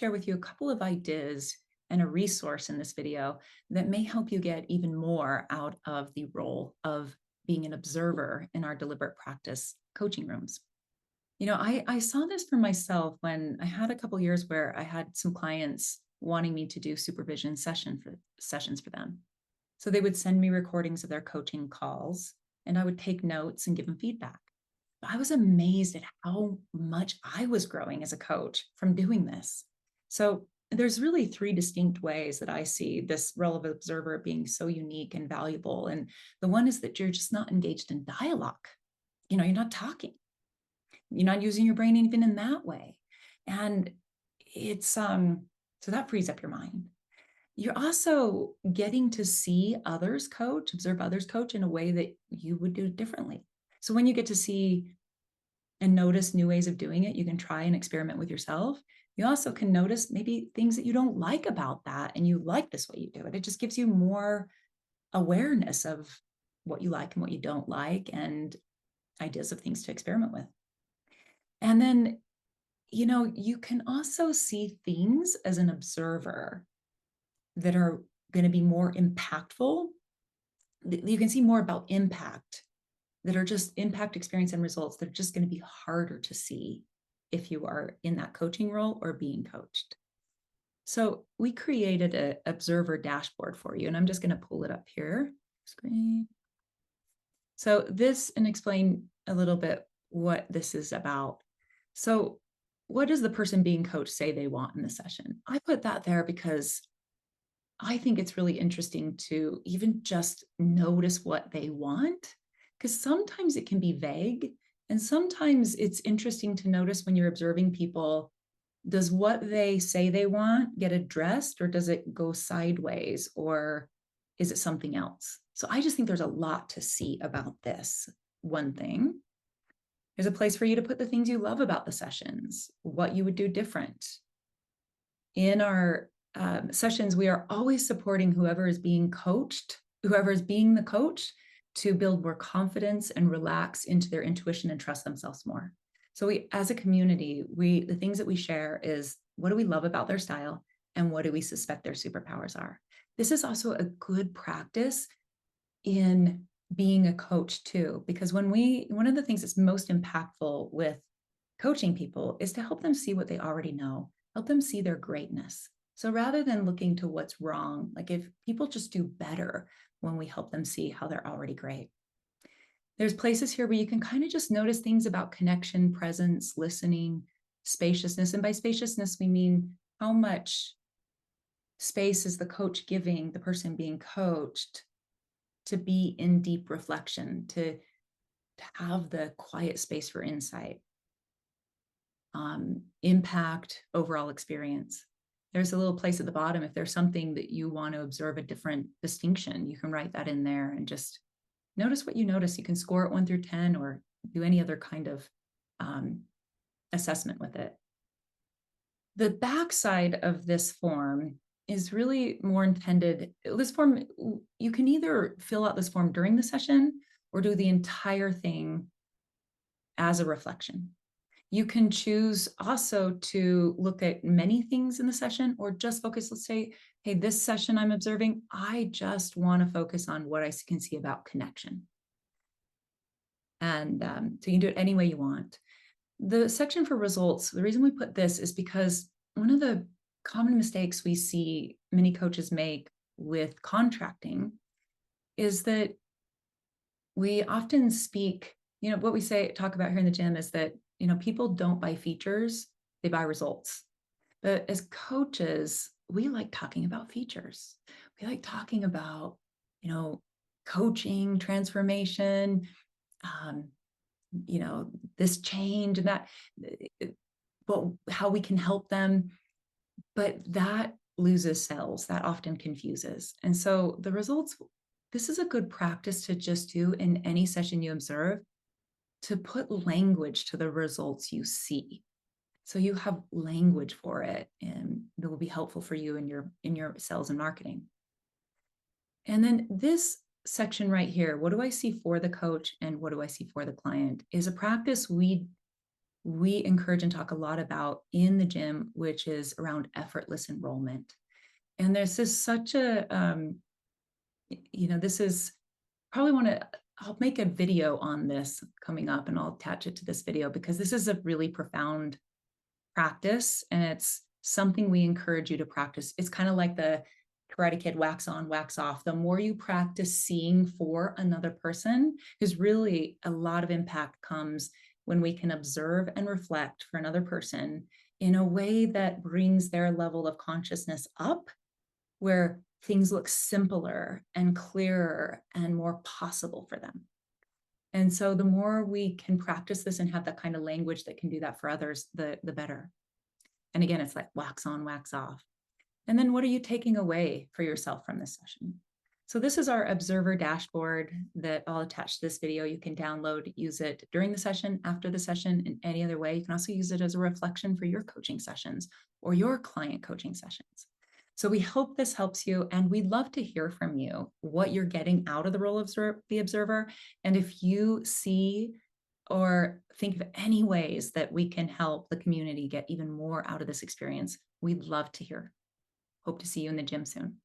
share with you a couple of ideas and a resource in this video that may help you get even more out of the role of being an observer in our deliberate practice coaching rooms. I saw this for myself when I had a couple years where I had some clients wanting me to do supervision sessions for them. So they would send me recordings of their coaching calls, and I would take notes and give them feedback. I was amazed at how much I was growing as a coach from doing this. So there's really three distinct ways that I see this role of observer being so unique and valuable. And the one is that you're just not engaged in dialogue. You're not talking. You're not using your brain even in that way. And it's so that frees up your mind. You're also getting to see others coach, observe others coach in a way that you would do differently. So when you get to see and notice new ways of doing it, you can try and experiment with yourself. You also can notice maybe things that you don't like about that, and you like this way you do it. It just gives you more awareness of what you like and what you don't like, and ideas of things to experiment with. And then, you can also see things as an observer that are going to be more impactful. You can see more about impact that are just impact, experience, and results that are just going to be harder to see if you are in that coaching role or being coached. So we created an observer dashboard for you, and I'm just going to pull it up here. Screen. So this, and explain a little bit what this is about. So what does the person being coached say they want in the session? I put that there because I think it's really interesting to even just notice what they want, because sometimes it can be vague, and sometimes it's interesting to notice when you're observing people, does what they say they want get addressed, or does it go sideways, or is it something else? So I just think there's a lot to see about this. One thing, there's a place for you to put the things you love about the sessions, what you would do different. In our sessions, we are always supporting whoever is being coached, whoever is being the coach, to build more confidence and relax into their intuition and trust themselves more. So we, as a community, the things that we share is, what do we love about their style, and what do we suspect their superpowers are? This is also a good practice in being a coach too, because one of the things that's most impactful with coaching people is to help them see what they already know, help them see their greatness. So rather than looking to what's wrong, like if people just do better when we help them see how they're already great. There's places here where you can kind of just notice things about connection, presence, listening, spaciousness. And by spaciousness, we mean how much space is the coach giving the person being coached to be in deep reflection, to have the quiet space for insight, impact, overall experience. There's a little place at the bottom. If there's something that you want to observe a different distinction, you can write that in there and just notice what you notice. You can score it 1 through 10 or do any other kind of assessment with it. The backside of this form is really more intended. This form, you can either fill out this form during the session or do the entire thing as a reflection. You can choose also to look at many things in the session, or just focus. Let's say, hey, this session I'm observing, I just want to focus on what I can see about connection. And so you can do it any way you want. The section for results, the reason we put this is because one of the common mistakes we see many coaches make with contracting is that we often speak, what we talk about here in the gym is that, people don't buy features, they buy results. But as coaches, we like talking about features. We like talking about, coaching, transformation, this change and that, but how we can help them. But that loses sales, that often confuses. And so the results, this is a good practice to just do in any session you observe, to put language to the results you see. So you have language for it, and that will be helpful for you in your sales and marketing. And then this section right here, what do I see for the coach and what do I see for the client, is a practice we we encourage and talk a lot about in the gym, which is around effortless enrollment. And there's this such a, this is probably want to, I'll make a video on this coming up and I'll attach it to this video because this is a really profound practice and it's something we encourage you to practice. It's kind of like the Karate Kid wax on, wax off. The more you practice seeing for another person, because really a lot of impact comes when we can observe and reflect for another person in a way that brings their level of consciousness up, where things look simpler and clearer and more possible for them. And so the more we can practice this and have that kind of language that can do that for others, the better. And again, it's like wax on, wax off. And then what are you taking away for yourself from this session? So this is our observer dashboard that I'll attach to this video. You can download, use it during the session, after the session, in any other way. You can also use it as a reflection for your coaching sessions or your client coaching sessions. So we hope this helps you, and we'd love to hear from you what you're getting out of the role of the observer. And if you see or think of any ways that we can help the community get even more out of this experience, we'd love to hear. Hope to see you in the gym soon.